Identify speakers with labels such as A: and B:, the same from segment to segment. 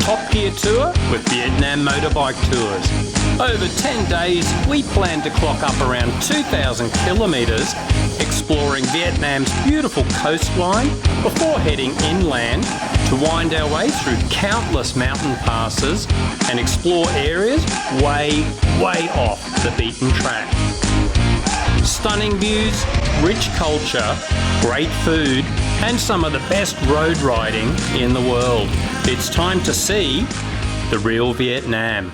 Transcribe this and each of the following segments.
A: Top Gear Tour with Vietnam Motorbike Tours. Over 10 days, we plan to clock up around 2,000 kilometres, exploring Vietnam's beautiful coastline before heading inland to wind our way through countless mountain passes and explore areas way off the beaten track. Stunning views, rich culture, great food, and some of the best road riding in the world. It's time to see the real Vietnam.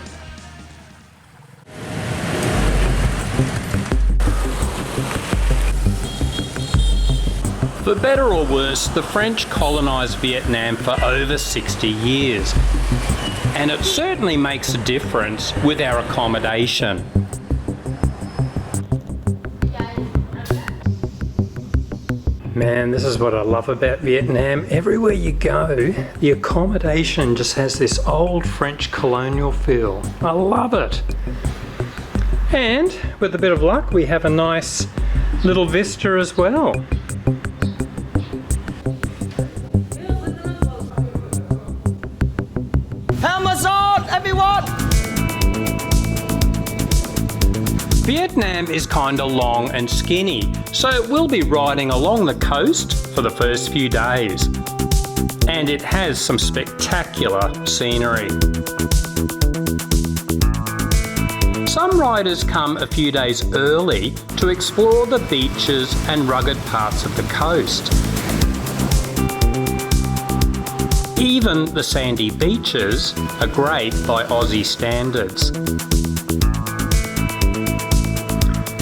A: For better or worse, the French colonised Vietnam for over 60 years. And it certainly makes a difference with our accommodation. Man, this is what I love about Vietnam. Everywhere you go, the accommodation just has this old French colonial feel. I love it. And with a bit of luck, we have a nice little vista as well.
B: Helmets on, everyone!
A: Vietnam is kinda long and skinny, so we'll be riding along the coast for the first few days. And it has some spectacular scenery. Some riders come a few days early to explore the beaches and rugged parts of the coast. Even the sandy beaches are great by Aussie standards.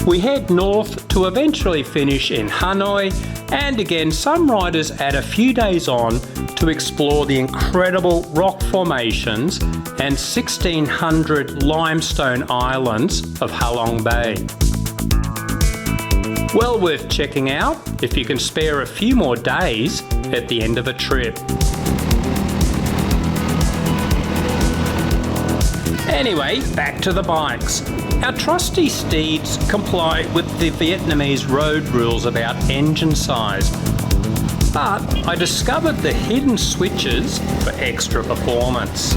A: We head north to eventually finish in Hanoi, and again some riders add a few days on to explore the incredible rock formations and 1,600 limestone islands of Halong Bay. Well worth checking out if you can spare a few more days at the end of a trip. Anyway, back to the bikes. Our trusty steeds comply with the Vietnamese road rules about engine size. But I discovered the hidden switches for extra performance.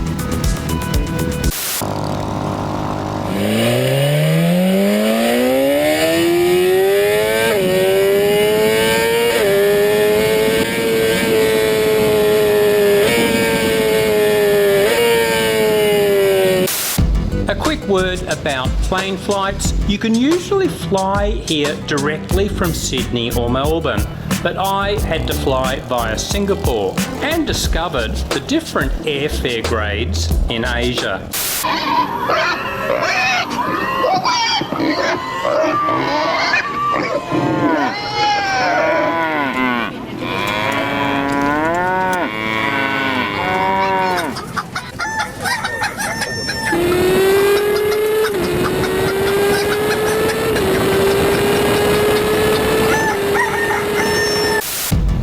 A: A quick word about plane flights. You can usually fly here directly from Sydney or Melbourne, but I had to fly via Singapore and discovered the different airfare grades in Asia.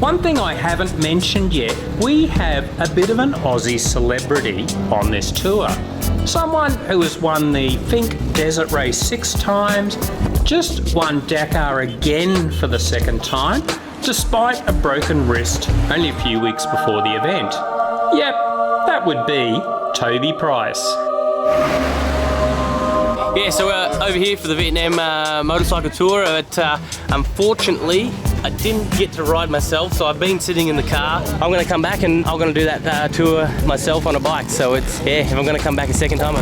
A: One thing I haven't mentioned yet, we have a bit of an Aussie celebrity on this tour. Someone who has won the Fink Desert Race 6 times, just won Dakar again for the second time, despite a broken wrist only a few weeks before the event. Yep, that would be Toby Price.
B: Yeah, so we're over here for the Vietnam motorcycle tour, but unfortunately I didn't get to ride myself, so I've been sitting in the car. I'm going to come back and I'm going to do that tour myself on a bike, so it's, yeah, if I'm going to come back a second time.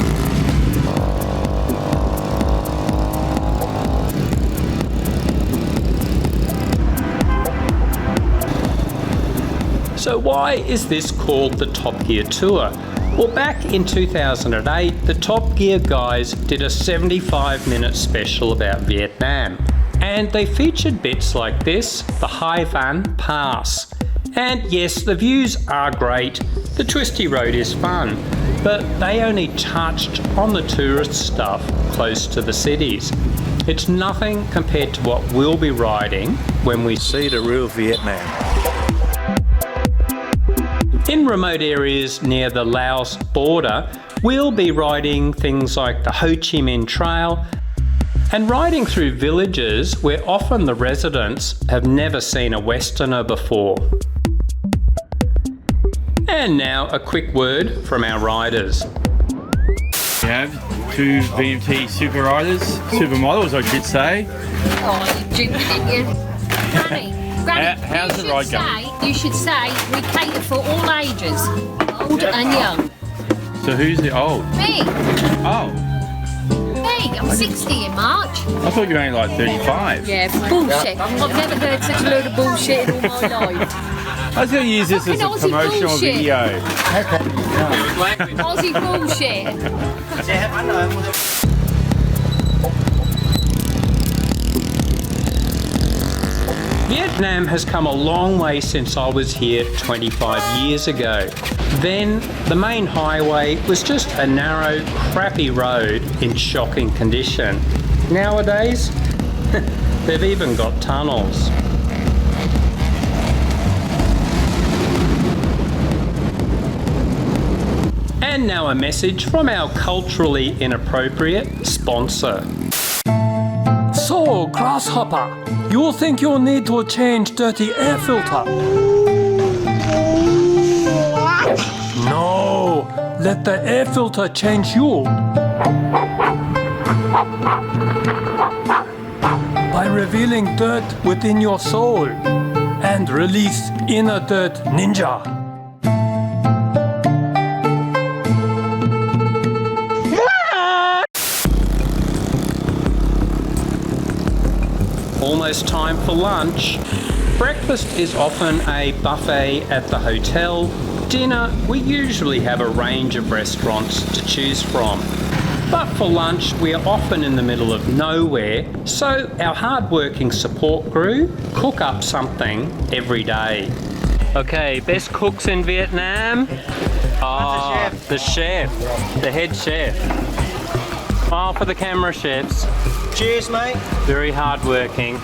A: So why is this called the Top Gear Tour? Well, back in 2008, the Top Gear guys did a 75-minute special about Vietnam. And they featured bits like this, the Hai Van Pass. And yes, the views are great, the twisty road is fun, but they only touched on the tourist stuff close to the cities. It's nothing compared to what we'll be riding when we
C: see the real Vietnam.
A: In remote areas near the Laos border, we'll be riding things like the Ho Chi Minh Trail and riding through villages where often the residents have never seen a Westerner before. And now a quick word from our riders.
C: We have two VMT super riders, supermodels I should say.
D: Oh, you jinxed it, you. Granny,
C: How's the ride going?
D: You should say we cater for all ages, old and young.
C: So who's the old?
D: Me,
C: Oh,
D: I'm 60 in March.
C: I thought you were only like 35.
D: Yeah, bullshit. I've never heard such a load of bullshit in all my life.
C: I was going to use this as a
D: Fucking Aussie
C: promotional
D: bullshit.
C: video.
D: Aussie bullshit.
A: Vietnam has come a long way since I was here 25 years ago. Then, the main highway was just a narrow, crappy road in shocking condition. Nowadays, they've even got tunnels. And now a message from our culturally inappropriate sponsor. So, Grasshopper, you think you'll need to change dirty air filter? No, let the air filter change you. By revealing dirt within your soul and release inner dirt ninja. Almost time for lunch. Breakfast is often a buffet at the hotel. Dinner, we usually have a range of restaurants to choose from. But for lunch, we are often in the middle of nowhere, so our hard-working support crew cook up something every day. Okay, best cooks in Vietnam? Oh, the chef, the head chef. Smile for the camera, chefs.
E: Cheers, mate.
A: Very hard-working.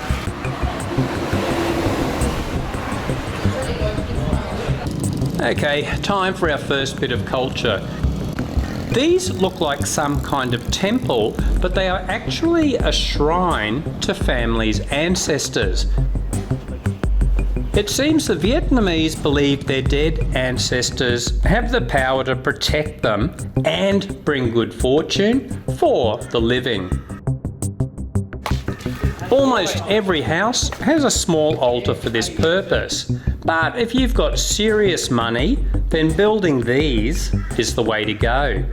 A: Okay, time for our first bit of culture. These look like some kind of temple, but they are actually a shrine to families' ancestors. It seems the Vietnamese believe their dead ancestors have the power to protect them and bring good fortune for the living. Almost every house has a small altar for this purpose, but if you've got serious money, then building these is the way to go.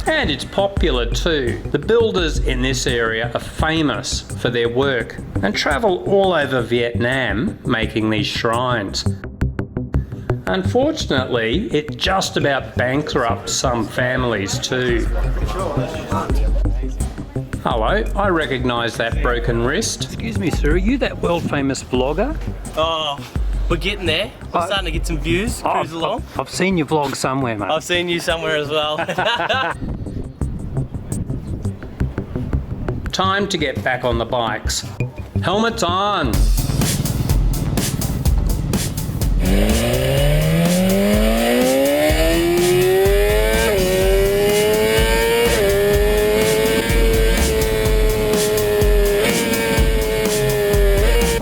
A: And it's popular too. The builders in this area are famous for their work and travel all over Vietnam making these shrines. Unfortunately, it just about bankrupts some families too. Hello, I recognise that broken wrist. Excuse me, sir, are you that world famous vlogger?
B: Oh, we're getting there. We're starting to get some views. Cruise along.
A: I've seen you vlog somewhere, mate.
B: I've seen you somewhere as well.
A: Time to get back on the bikes. Helmets on!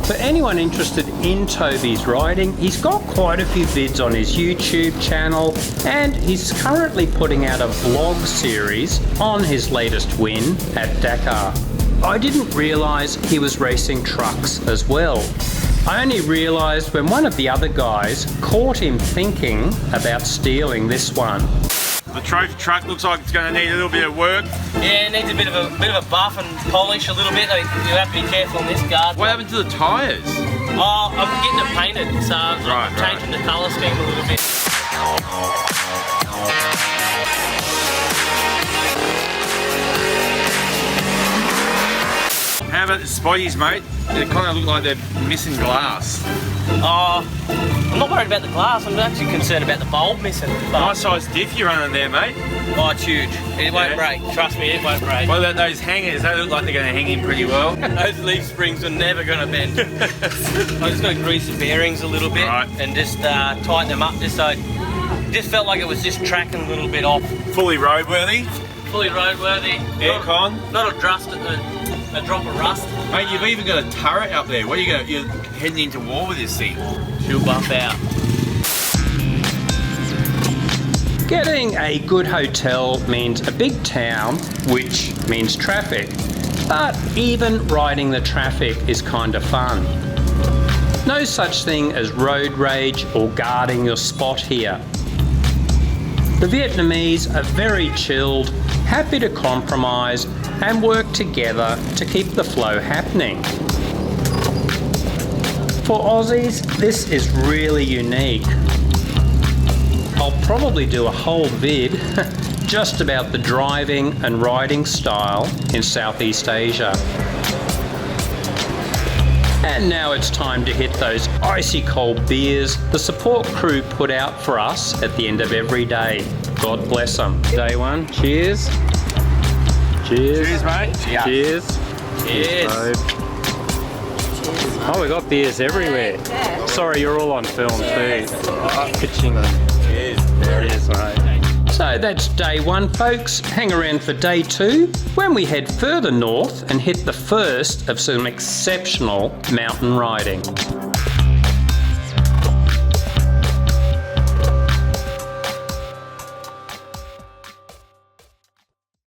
A: For anyone interested in Toby's riding, he's got quite a few vids on his YouTube channel, and he's currently putting out a vlog series on his latest win at Dakar. I didn't realise he was racing trucks as well. I only realised when one of the other guys caught him thinking about stealing this one.
C: The trophy truck looks like it's going to need a little bit of work.
B: Yeah, it needs a bit of a buff and polish a little bit. You have to be careful on this guard.
C: What happened to the tyres?
B: Oh, I'm getting it painted, so I'm changing the colour scheme a little bit.
C: How about the spotties, mate? They kind of look like they're missing glass.
B: Oh, I'm not worried about the glass. I'm actually concerned about the bulb missing.
C: Nice size diff you're running there, mate.
B: Oh, it's huge. It won't break. Trust me, it won't break.
C: What about those hangers? They look like they're going to hang in pretty well.
B: Those leaf springs are never going to bend. I'm just going to grease the bearings a little bit and just tighten them up just so it just felt like it was just tracking a little bit off.
C: Fully roadworthy.
B: Fully roadworthy.
C: Aircon.
B: Not a dust at a drop of rust.
C: Mate, you've even got a turret up there. What are you going? You're heading into war with this thing.
B: She'll buff out.
A: Getting a good hotel means a big town, which means traffic. But even riding the traffic is kind of fun. No such thing as road rage or guarding your spot here. The Vietnamese are very chilled, happy to compromise and work together to keep the flow happening. For Aussies, this is really unique. I'll probably do a whole vid just about the driving and riding style in Southeast Asia. And now it's time to hit those icy cold beers the support crew put out for us at the end of every day. God bless them. Day one, cheers. Cheers.
C: Cheers, mate. Yeah.
A: Cheers.
B: Cheers.
A: Oh, we got beers everywhere. Sorry, you're all on film too. Pitching.
C: Cheers.
A: Cheers, mate. So that's day one, folks. Hang around for day two when we head further north and hit the first of some exceptional mountain riding.